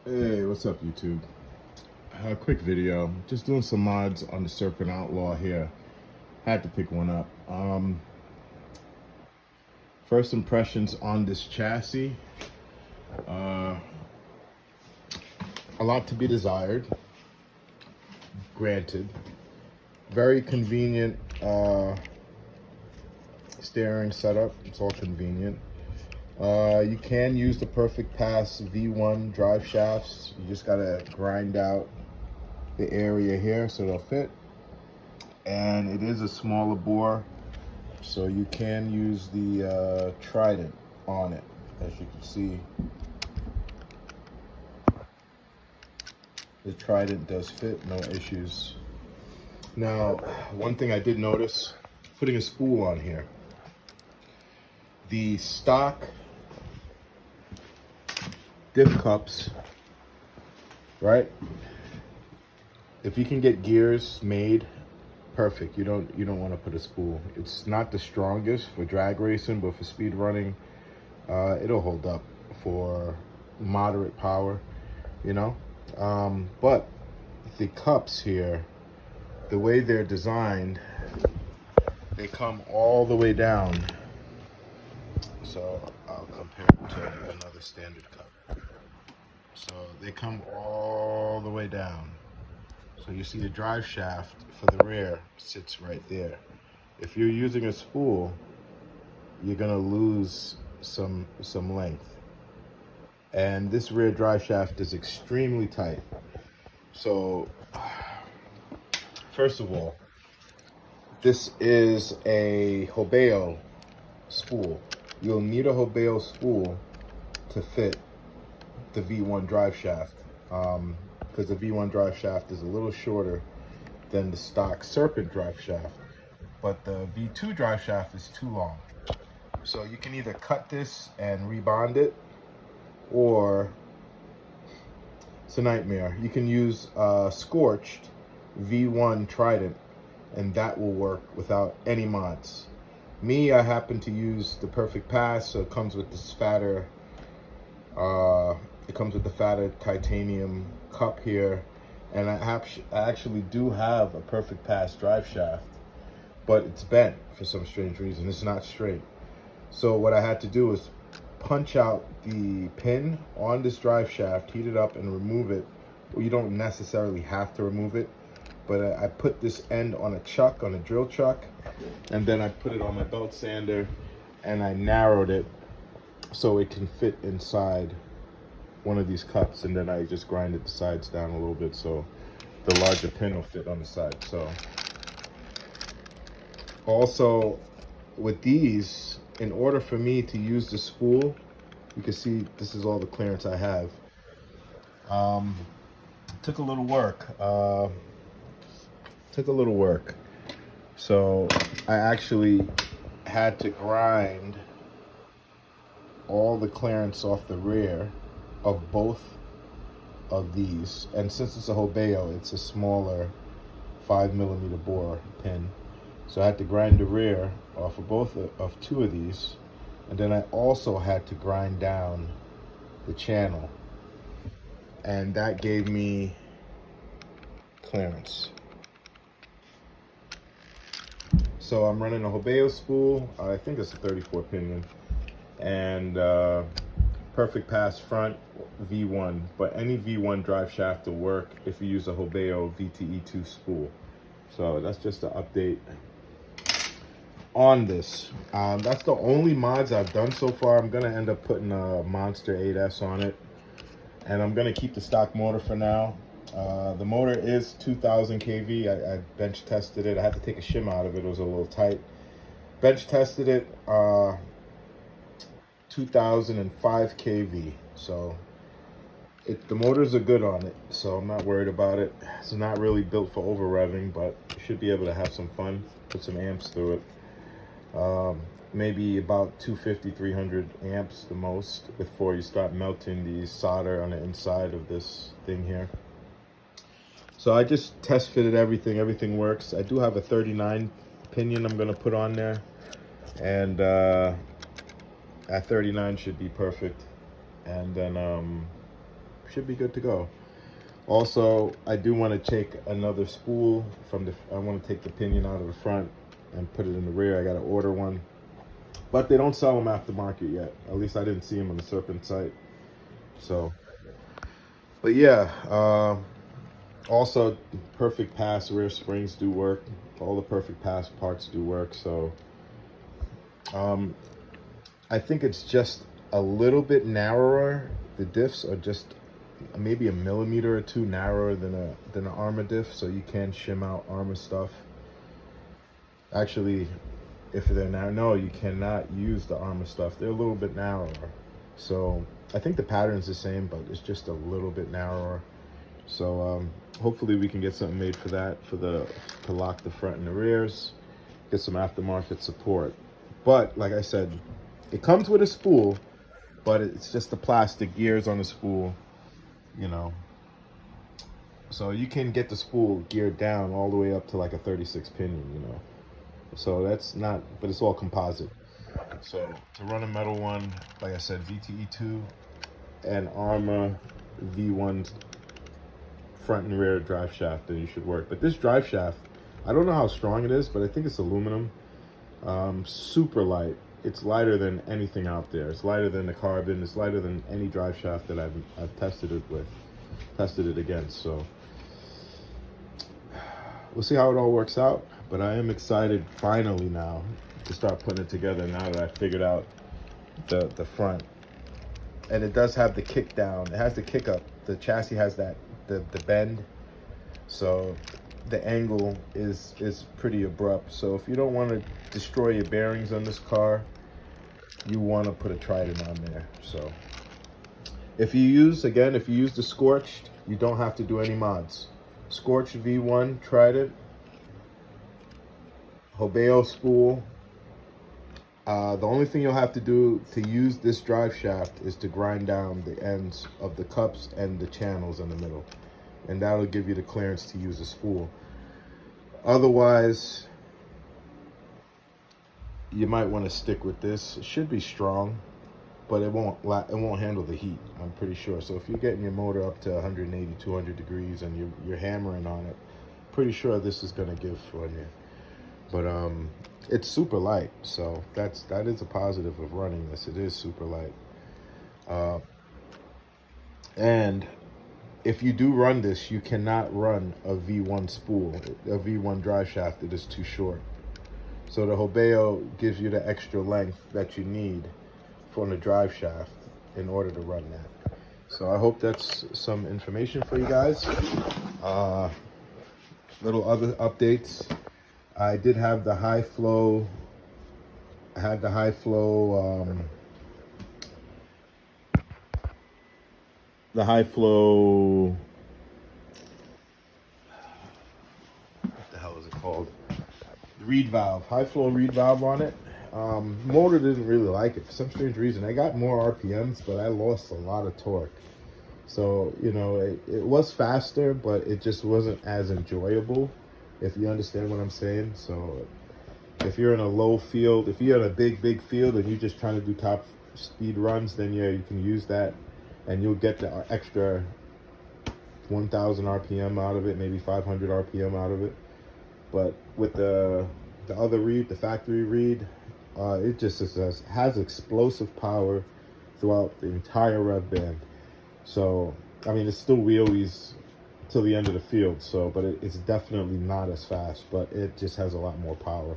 Hey, what's up, YouTube? A quick video. Just doing some mods on the Serpent Outlaw here. Had to pick one up. First impressions on this chassis. Uh, a lot to be desired. Granted. Very convenient steering setup. It's all convenient. You can use the Perfect Pass V1 drive shafts. You just gotta grind out the area here so they'll fit. And it is a smaller bore, so you can use the Trident on it. As you can see, the Trident does fit, no issues. Now, one thing I did notice, putting a spool on here, the stock diff cups, right? If you can get gears made, perfect. You don't want to put a spool. It's not the strongest for drag racing, but for speed running, it'll hold up for moderate power, you know. But the cups here, the way they're designed, they come all the way down. So I'll compare it to another standard cup. So they come all the way down. So you see the drive shaft for the rear sits right there. If you're using a spool, you're gonna lose some length. And this rear drive shaft is extremely tight. So first of all, this is a Hobeo spool. You'll need a Hobeo spool to fit the V1 drive shaft, because the V1 drive shaft is a little shorter than the stock Serpent drive shaft, but the V2 drive shaft is too long. So you can either cut this and rebond it, or it's a nightmare. You can use scorched V1 Trident, and that will work without any mods. Me, I happen to use the Perfect Pass, so it comes with this fatter titanium cup here, and I actually do have a Perfect Pass drive shaft, but it's bent for some strange reason. It's not straight. So what I had to do is punch out the pin on this drive shaft, heat it up, and remove it. Well, you don't necessarily have to remove it, but I put this end on a chuck, on a drill chuck, and then I put it on my belt sander, and I narrowed it so it can fit inside one of these cups, and then I just grinded the sides down a little bit so the larger pin will fit on the side. So also with these, in order for me to use the spool, you can see this is all the clearance I have. Took a little work. So I actually had to grind all the clearance off the rear of both of these, and since it's a Hobeo, it's a smaller 5mm bore pin, so I had to grind the rear off of both of two of these, and then I also had to grind down the channel, and that gave me clearance. So I'm running a Hobeo spool. I think it's a 34 pinion, and Perfect Pass front V1, but any V1 drive shaft will work if you use a Hobeo VTE2 spool. So that's just an update on this. That's the only mods I've done so far. I'm gonna end up putting a Monster 8S on it, and I'm gonna keep the stock motor for now. The motor is 2000 kV. I bench tested it. I had to take a shim out of it. It was a little tight. Bench tested it. 2005 kV, so the motors are good on it, so I'm not worried about it. It's not really built for over revving, but you should be able to have some fun, put some amps through it. Maybe about 250, 300 amps the most before you start melting the solder on the inside of this thing here. So I just test fitted everything works. I do have a 39 pinion I'm gonna put on there, and at 39 should be perfect, and then should be good to go. Also, I do want to take another spool from the. I want to take the pinion out of the front and put it in the rear. I got to order one, but they don't sell them aftermarket yet. At least I didn't see them on the Serpent site. So, but yeah. Also, perfect pass rear springs do work. All the perfect pass parts do work. So, I think it's just a little bit narrower. The diffs are just maybe a millimeter or two narrower than an Armor diff, so you can shim out Armor stuff. Actually, if they're narrow, no, you cannot use the Armor stuff. They're a little bit narrower. So I think the pattern's the same, but it's just a little bit narrower. So hopefully we can get something made for that, to lock the front and the rears, get some aftermarket support. But like I said, it comes with a spool, but it's just the plastic gears on the spool, you know. So you can get the spool geared down all the way up to like a 36 pinion, you know. So that's not, but it's all composite. So to run a metal one, like I said, VTE2 and Armor V1 front and rear drive shaft, then you should work. But this drive shaft, I don't know how strong it is, but I think it's aluminum. Super light. It's lighter than anything out there. It's lighter than the carbon. It's lighter than any drive shaft that I've tested it against. So we'll see how it all works out. But I am excited finally now to start putting it together now that I figured out the front. And it does have the kick down. It has the kick up. The chassis has the bend. So the angle is pretty abrupt. So if you don't want to destroy your bearings on this car, you want to put a Trident on there. So if you use the Scorched, you don't have to do any mods. Scorched V1 Trident, Hobeo spool. The only thing you'll have to do to use this drive shaft is to grind down the ends of the cups and the channels in the middle, and that'll give you the clearance to use a spool. Otherwise, you might want to stick with this. It should be strong, but it won't handle the heat, I'm pretty sure. So if you're getting your motor up to 180, 200 degrees and you're hammering on it, pretty sure this is going to give for you. But it's super light, so that is a positive of running this. It is super light. And if you do run this, you cannot run a V1 spool, a V1 drive shaft. It is too short. So the Hobeo gives you the extra length that you need for the drive shaft in order to run that. So I hope that's some information for you guys. Little other updates. I did have the high flow. I had the high flow. The high flow. What the hell is it called? Reed valve. High flow reed valve on it. Motor didn't really like it for some strange reason. I got more RPMs, but I lost a lot of torque. So, you know, it was faster, but it just wasn't as enjoyable, if you understand what I'm saying. So if you're in a low field, if you're in a big field and you're just trying to do top speed runs, then yeah, you can use that and you'll get the extra 1,000 RPM out of it, maybe 500 RPM out of it. But with the other reed, the factory reed, it just has explosive power throughout the entire rev band. So, I mean, it's still wheelies till the end of the field, so, but it's definitely not as fast, but it just has a lot more power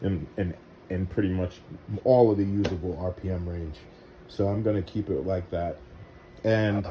in pretty much all of the usable RPM range. So I'm gonna keep it like that. And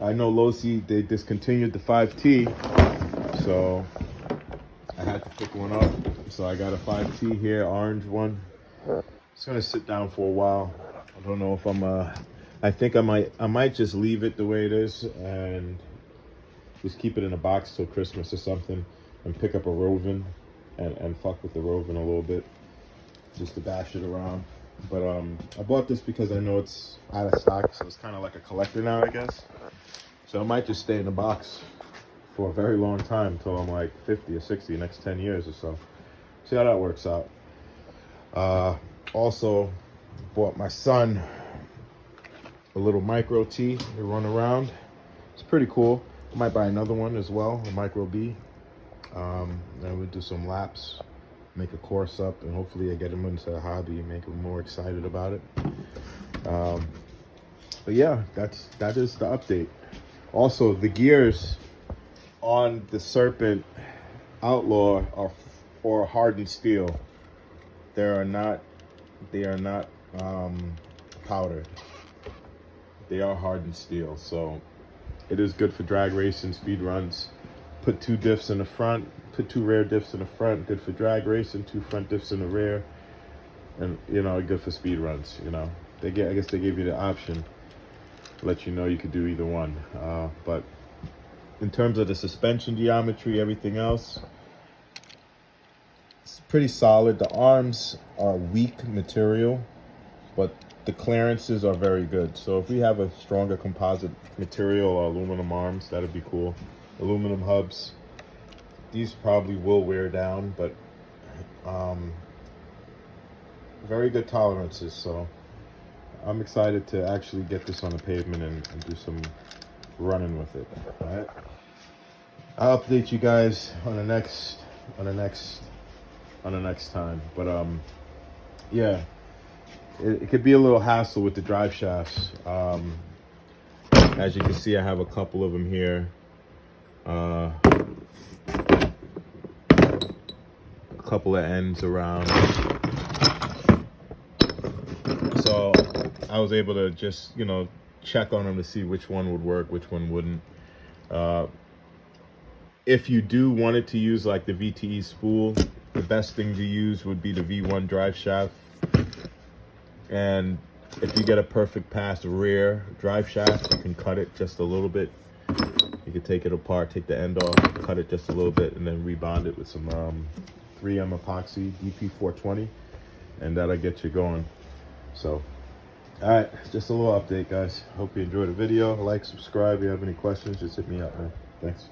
I know Losi, they discontinued the 5T, so I had to pick one up. So I got a 5T here, orange one. It's gonna sit down for a while. I don't know if I think I might just leave it the way it is and just keep it in a box till Christmas or something, and pick up a Rovin and fuck with the Rovin a little bit, just to bash it around. But I bought this because I know it's out of stock, so it's kind of like a collector now, I guess. So I might just stay in the box for a very long time, until I'm like 50 or 60, next 10 years or so. See how that works out. Also bought my son a little micro T to run around. It's pretty cool. I might buy another one as well, a micro B. Then we'll do some laps, make a course up, and hopefully I get him into the hobby and make him more excited about it. But yeah, that is the update. Also, the gears on the Serpent Outlaw are hardened steel. They are not powdered. They are hardened steel, so it is good for drag racing, speed runs. Put 2 diffs in the front, put 2 rear diffs in the front, good for drag racing, 2 front diffs in the rear, and you know, good for speed runs. You know, I guess they gave you the option, let you know you could do either one. But in terms of the suspension geometry, everything else, it's pretty solid. The arms are weak material, but the clearances are very good. So if we have a stronger composite material or aluminum arms, that'd be cool. Aluminum hubs, these probably will wear down, but very good tolerances. So I'm excited to actually get this on the pavement and do some running with it. All right, I'll update you guys on the next time. But yeah, it could be a little hassle with the drive shafts. As you can see, I have a couple of them here. A couple of ends around. So I was able to just, you know, check on them to see which one would work, which one wouldn't. If you do want it to use like the VTE spool, the best thing to use would be the V1 drive shaft. And if you get a perfect pass rear drive shaft, you can cut it just a little bit. You can take it apart, take the end off, cut it just a little bit, and then rebond it with some 3M epoxy DP420, and that'll get you going. So, all right, just a little update, guys. Hope you enjoyed the video. Like, subscribe. If you have any questions, just hit me up, man. Thanks.